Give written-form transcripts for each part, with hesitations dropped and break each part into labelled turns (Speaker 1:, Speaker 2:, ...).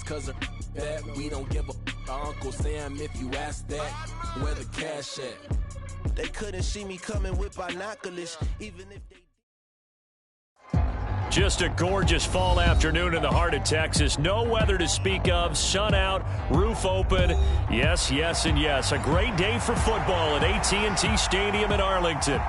Speaker 1: cause of that. We don't give a Uncle Sam if you ask that. Where the cash at? They couldn't see me coming with binoculars, even if they...
Speaker 2: Just a gorgeous fall afternoon in the heart of Texas. No weather to speak of. Sun out, roof open. Yes, yes, and yes. A great day for football at AT&T Stadium in Arlington.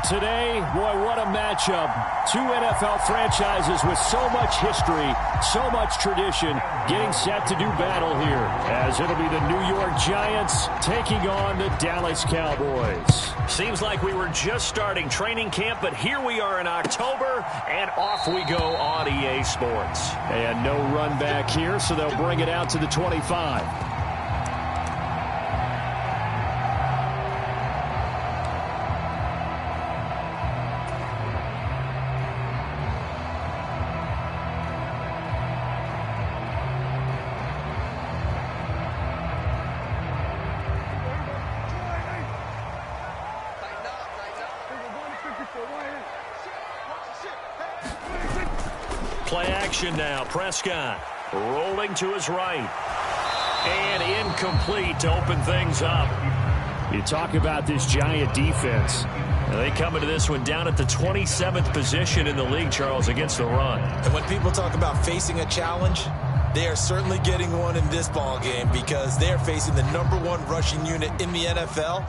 Speaker 2: Today, boy, what a matchup. Two NFL franchises with so much history, so much tradition, getting set to do battle here, as it'll be the New York Giants taking on the Dallas Cowboys. Seems like we were just starting training camp, but here we are in October, and off we go on EA Sports. And no run back here, so they'll bring it out to the 25. Play action now. Prescott rolling to his right. And incomplete to open things up. You talk about this Giant defense. Now they come into this one down at the 27th position in the league, Charles, against the run.
Speaker 3: And when people talk about facing a challenge, they are certainly getting one in this ball game because they are facing the #1 rushing unit in the NFL,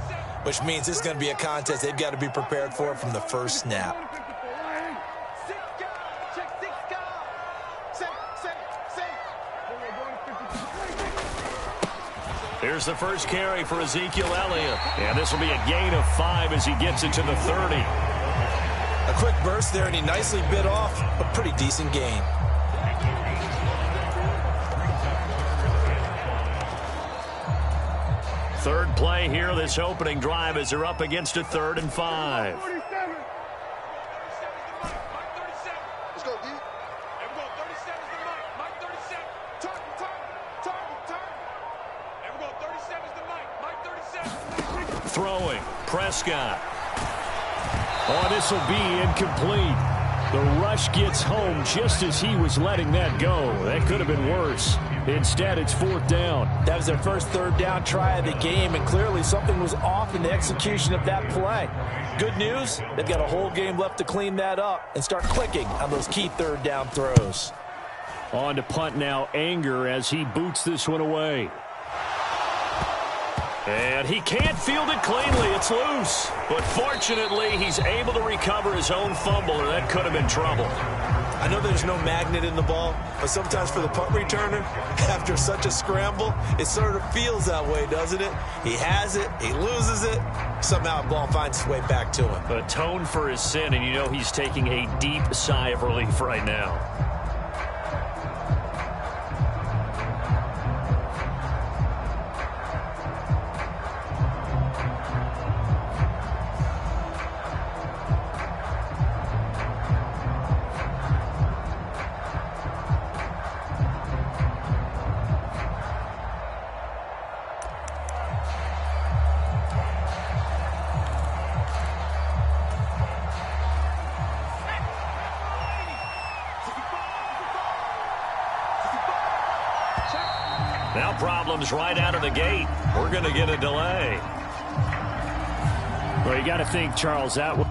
Speaker 3: which means it's going to be a contest they've got to be prepared for from the first snap.
Speaker 2: Here's the first carry for Ezekiel Elliott. And this will be a gain of 5 as he gets it to the 30.
Speaker 3: A quick burst there, and he nicely bit off a pretty decent gain.
Speaker 2: Third play here, this opening drive, as they're up against a 3rd and 5. Throwing, Prescott. Oh, this will be incomplete. The rush gets home just as he was letting that go. That could have been worse. Instead, it's 4th down.
Speaker 3: That was their first 3rd down try of the game, and clearly something was off in the execution of that play. Good news, they've got a whole game left to clean that up and start clicking on those key 3rd down throws.
Speaker 2: On to punt now, Anger, as he boots this one away. And he can't field it cleanly. It's loose. But fortunately, he's able to recover his own fumble, or that could have been trouble.
Speaker 3: I know there's no magnet in the ball, but sometimes for the punt returner, after such a scramble, it sort of feels that way, doesn't it? He has it, he loses it, somehow the ball finds its way back to him.
Speaker 2: Atone for his sin, and you know he's taking a deep sigh of relief right now. Now problems right out of the gate. We're going to get a delay. Well, you got to think, Charles, that was...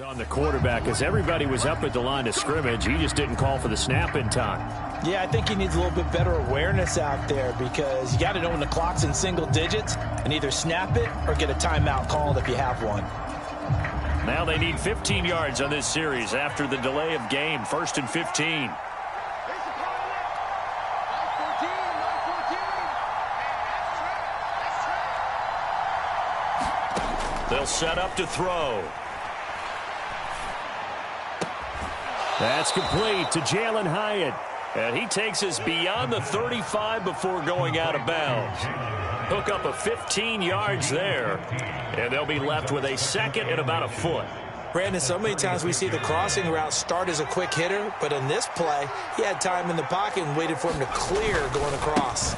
Speaker 2: on the quarterback as everybody was up at the line of scrimmage. He just didn't call for the snap in time.
Speaker 3: Yeah, I think he needs a little bit better awareness out there because you got to know when the clock's in single digits and either snap it or get a timeout called if you have one.
Speaker 2: Now they need 15 yards on this series after the delay of game. 1st and 15. They'll set up to throw. That's complete to Jalen Hyatt. And he takes us beyond the 35 before going out of bounds. Hook up a 15 yards there. And they'll be left with a second and about a foot.
Speaker 3: Brandon, so many times we see the crossing route start as a quick hitter, but in this play, he had time in the pocket and waited for him to clear going across.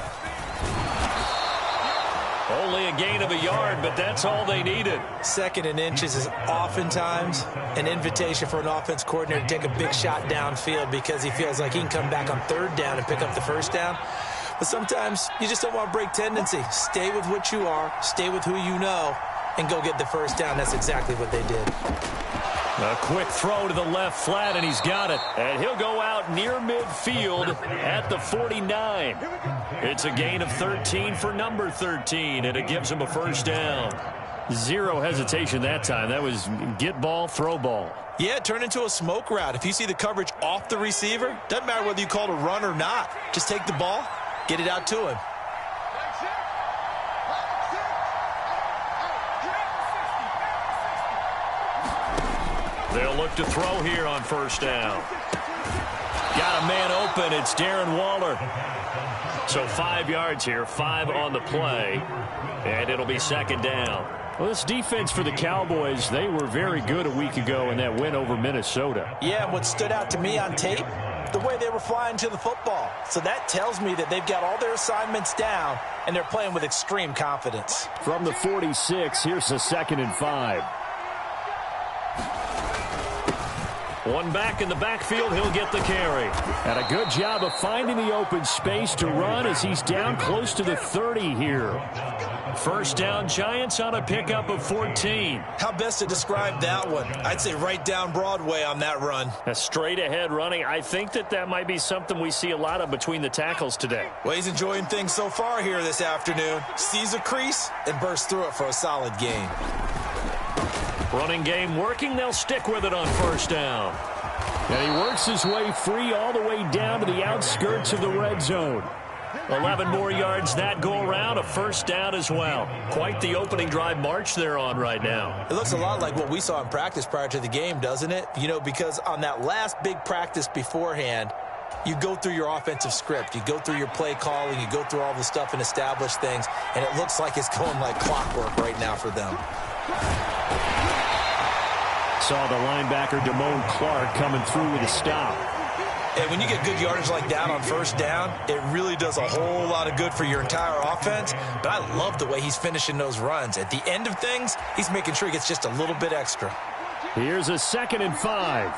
Speaker 2: Only a gain of a yard, but that's all they needed.
Speaker 3: Second and inches is oftentimes an invitation for an offense coordinator to take a big shot downfield because he feels like he can come back on third down and pick up the first down. But sometimes you just don't want to break tendency. Stay with what you are, stay with who you know, and go get the first down. That's exactly what they did.
Speaker 2: A quick throw to the left flat, and he's got it. And he'll go out near midfield at the 49. It's a gain of 13 for number 13, and it gives him a first down. Zero hesitation that time. That was get ball, throw ball.
Speaker 3: Yeah, it turned into a smoke route. If you see the coverage off the receiver, doesn't matter whether you call it a run or not. Just take the ball, get it out to him.
Speaker 2: They'll look to throw here on first down. Got a man open. It's Darren Waller. So 5 yards here, 5 on the play, and it'll be second down. Well, this defense for the Cowboys, they were very good a week ago in that win over Minnesota.
Speaker 3: Yeah, what stood out to me on tape, the way they were flying to the football. So that tells me that they've got all their assignments down, and they're playing with extreme confidence.
Speaker 2: From the 46, here's a 2nd and 5. One back in the backfield, he'll get the carry. And a good job of finding the open space to run as he's down close to the 30 here. First down, Giants on a pickup of 14.
Speaker 3: How best to describe that one? I'd say right down Broadway on that run.
Speaker 2: A straight ahead running. I think that might be something we see a lot of between the tackles today.
Speaker 3: Well, he's enjoying things so far here this afternoon. Sees a crease and bursts through it for a solid gain.
Speaker 2: Running game working. They'll stick with it on first down. And he works his way free all the way down to the outskirts of the red zone. 11 more yards that go around, a first down as well. Quite the opening drive march they're on right now.
Speaker 3: It looks a lot like what we saw in practice prior to the game, doesn't it? You know, because on that last big practice beforehand, you go through your offensive script. You go through your play calling. You go through all the stuff and establish things. And it looks like it's going like clockwork right now for them.
Speaker 2: Saw the linebacker Damone Clark coming through with a stop.
Speaker 3: And when you get good yardage like that on first down, it really does a whole lot of good for your entire offense. But I love the way he's finishing those runs. At the end of things, he's making sure he gets just a little bit extra.
Speaker 2: Here's a 2nd and 5.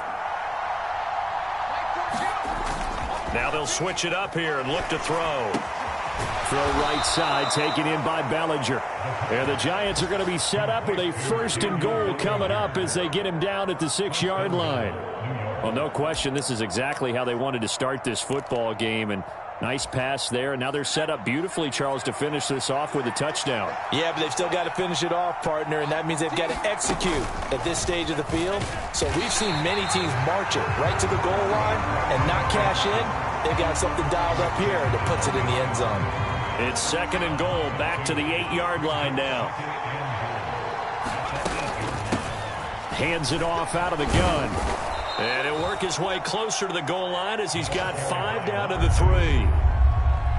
Speaker 2: Now they'll switch it up here and look to throw. Throw right side, taken in by Bellinger. And the Giants are going to be set up with a 1st and goal coming up as they get him down at the 6-yard line. Well, no question, this is exactly how they wanted to start this football game. And nice pass there. And now they're set up beautifully, Charles, to finish this off with a touchdown.
Speaker 3: Yeah, but they've still got to finish it off, partner, and that means they've got to execute at this stage of the field. So we've seen many teams march it right to the goal line and not cash in. They've got something dialed up here that puts it in the end zone.
Speaker 2: It's 2nd and goal, back to the 8-yard line now. Hands it off out of the gun. And he'll work his way closer to the goal line as he's got 5 down to the 3.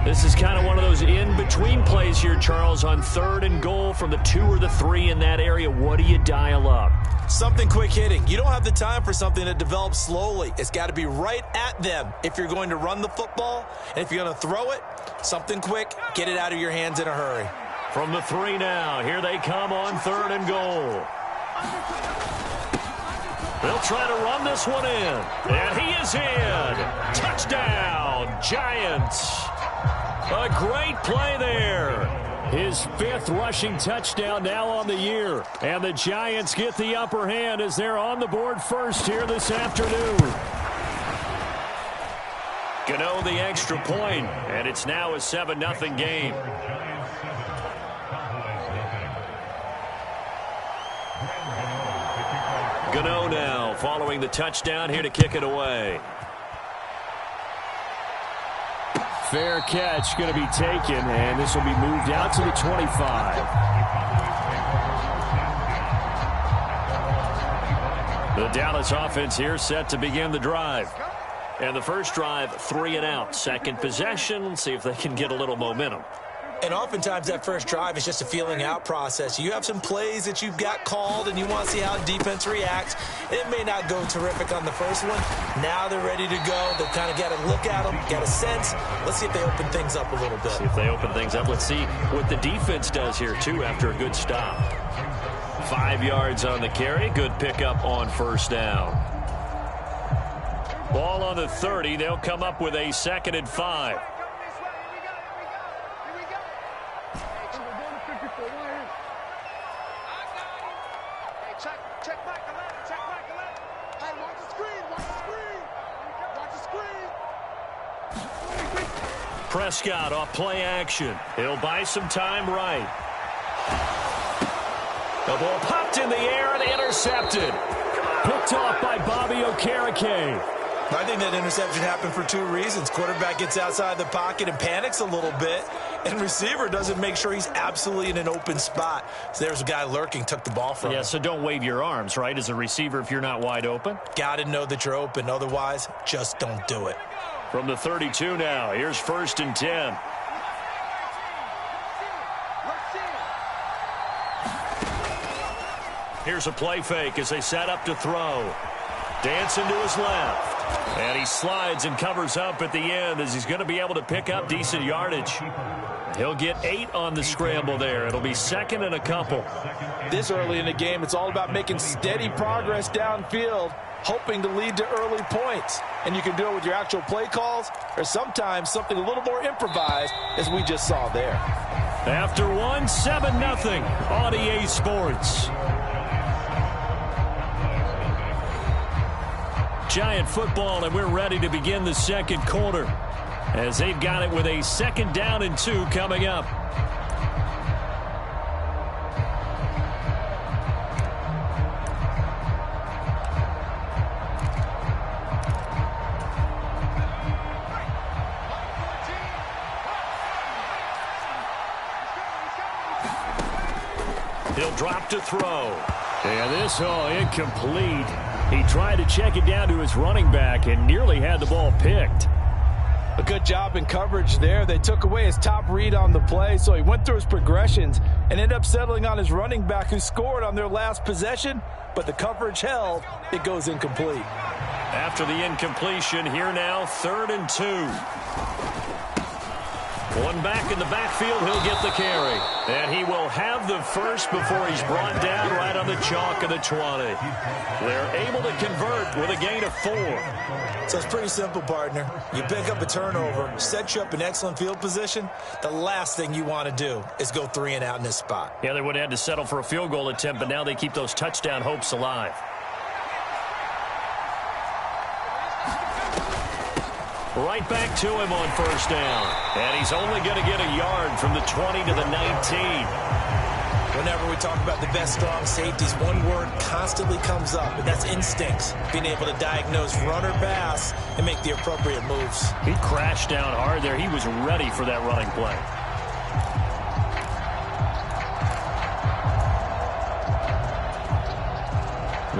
Speaker 2: This is kind of one of those in-between plays here, Charles, on 3rd and goal from the 2 or the 3 in that area. What do you dial up?
Speaker 3: Something quick hitting. You don't have the time for something that develops slowly. It's got to be right at them if you're going to run the football. And if you're going to throw it, something quick, get it out of your hands in a hurry.
Speaker 2: From the 3 now, here they come on 3rd and goal. They'll try to run this one in. And he is in. Touchdown, Giants. A great play there. His 5th rushing touchdown now on the year. And the Giants get the upper hand as they're on the board first here this afternoon. Gano the extra point, and it's now a 7-0 game. Gano now following the touchdown here to kick it away. Fair catch going to be taken, and this will be moved out to the 25. The Dallas offense here set to begin the drive. And the first drive, 3 and out. Second possession, see if they can get a little momentum.
Speaker 3: And oftentimes that first drive is just a feeling out process. You have some plays that you've got called and you want to see how defense reacts. It may not go terrific on the first one. Now they're ready to go. They've kind of got to look at them, got a sense. Let's see if they open things up a little bit.
Speaker 2: See if they open things up. Let's see what the defense does here, too, after a good stop. 5 yards on the carry. Good pickup on first down. Ball on the 30. They'll come up with a 2nd and 5. Prescott off play action. He'll buy some time right. The ball popped in the air and intercepted. Picked off by Bobby Okereke.
Speaker 3: I think that interception happened for 2 reasons. Quarterback gets outside the pocket and panics a little bit, and receiver doesn't make sure he's absolutely in an open spot. So there's a guy lurking, took the ball from him.
Speaker 2: Yeah, so don't wave your arms, right, as a receiver if you're not wide open.
Speaker 3: Got to know that you're open. Otherwise, just don't do it.
Speaker 2: From the 32 now, here's 1st and 10. Here's a play fake as they set up to throw. Dancing to his left. And he slides and covers up at the end as he's going to be able to pick up decent yardage. He'll get 8 on the scramble there. It'll be 2nd and a couple.
Speaker 4: This early in the game, it's all about making steady progress downfield, hoping to lead to early points. And you can do it with your actual play calls or sometimes something a little more improvised, as we just saw there.
Speaker 2: After 1, 7-0 on EA Sports. Giant football, and we're ready to begin the second quarter as they've got it with a 2nd down and 2 coming up. He'll drop to throw. And this incomplete. He tried to check it down to his running back and nearly had the ball picked.
Speaker 4: A good job in coverage there. They took away his top read on the play, so he went through his progressions and ended up settling on his running back who scored on their last possession, but the coverage held. It goes incomplete.
Speaker 2: After the incompletion, here now, 3rd and 2. One back in the backfield, he'll get the carry. And he will have the first before he's brought down right on the chalk of the 20. They're able to convert with a gain of 4.
Speaker 3: So it's pretty simple, partner. You pick up a turnover, set you up in excellent field position. The last thing you want to do is go 3 and out in this spot.
Speaker 2: Yeah, they would have had to settle for a field goal attempt, but now they keep those touchdown hopes alive. Right back to him on first down. And he's only going to get a yard from the 20 to the 19.
Speaker 3: Whenever we talk about the best strong safeties, one word constantly comes up, and that's instincts. Being able to diagnose run or pass and make the appropriate moves.
Speaker 2: He crashed down hard there. He was ready for that running play.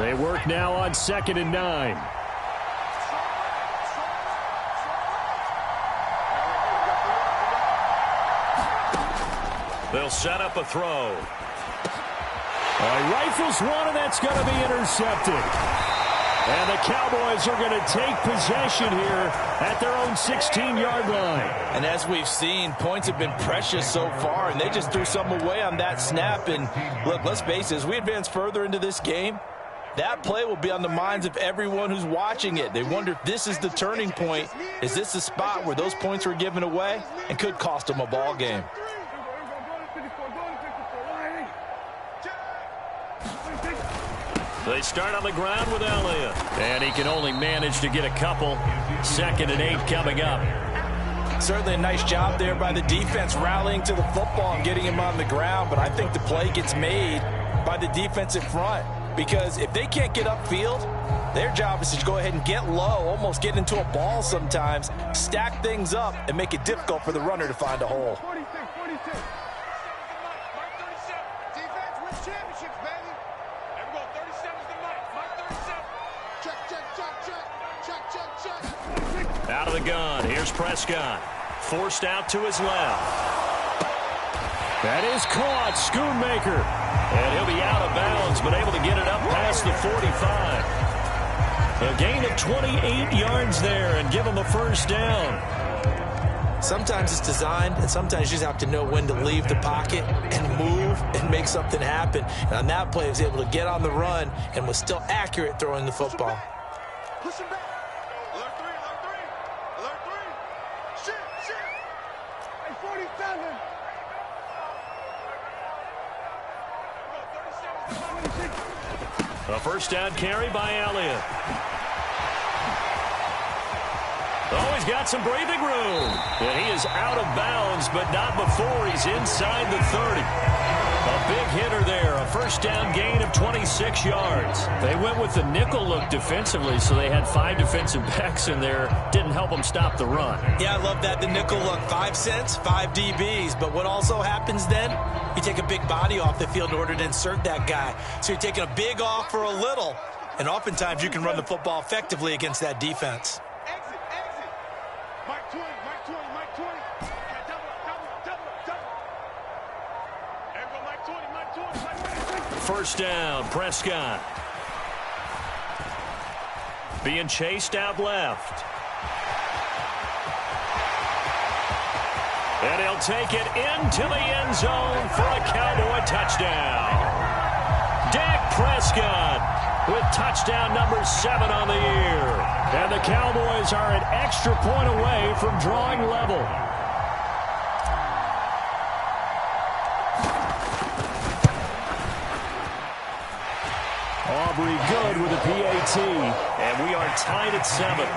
Speaker 2: They work now on 2nd and 9. They'll set up a throw. He rifles one, and that's going to be intercepted. And the Cowboys are going to take possession here at their own 16-yard line.
Speaker 4: And as we've seen, points have been precious so far, and they just threw some away on that snap. And look, let's face it, as we advance further into this game, that play will be on the minds of everyone who's watching it. They wonder if this is the turning point. Is this the spot where those points were given away and could cost them a ball game?
Speaker 2: They start on the ground with Elliott. And he can only manage to get a couple. 2nd and 8 coming up.
Speaker 4: Certainly a nice job there by the defense rallying to the football and getting him on the ground. But I think the play gets made by the defensive front. Because if they can't get upfield, their job is to go ahead and get low, almost get into a ball sometimes, stack things up, and make it difficult for the runner to find a hole.
Speaker 2: Out of the gun. Here's Prescott. Forced out to his left. That is caught. Schoonmaker. And he'll be out of bounds, but able to get it up past the 45. A gain of 28 yards there and give him a first down.
Speaker 3: Sometimes it's designed, and sometimes you just have to know when to leave the pocket and move and make something happen. And on that play, he was able to get on the run and was still accurate throwing the football.
Speaker 5: Push him back. Alert three. Shit. Hey, 47.
Speaker 2: A first down carry by Elliott. Oh, he's got some breathing room. And he is out of bounds, but not before he's inside the 30. A big hitter there. A first down gain of 26 yards. They went with the nickel look defensively, so they had 5 defensive backs in there. Didn't help them stop the run.
Speaker 3: Yeah, I love that, the nickel look. 5 cents, 5 DBs. But what also happens then, you take a big body off the field in order to insert that guy. So you're taking a big off for a little. And oftentimes you can run the football effectively against that defense.
Speaker 5: Exit. Mike 20. Double. There go Mike 20.
Speaker 2: First down, Prescott. Being chased out left. And he'll take it into the end zone for a Cowboy touchdown. Dak Prescott with touchdown number 7 on the year. And the Cowboys are an extra point away from drawing level. Aubrey good with a PAT. And we are tied at 7.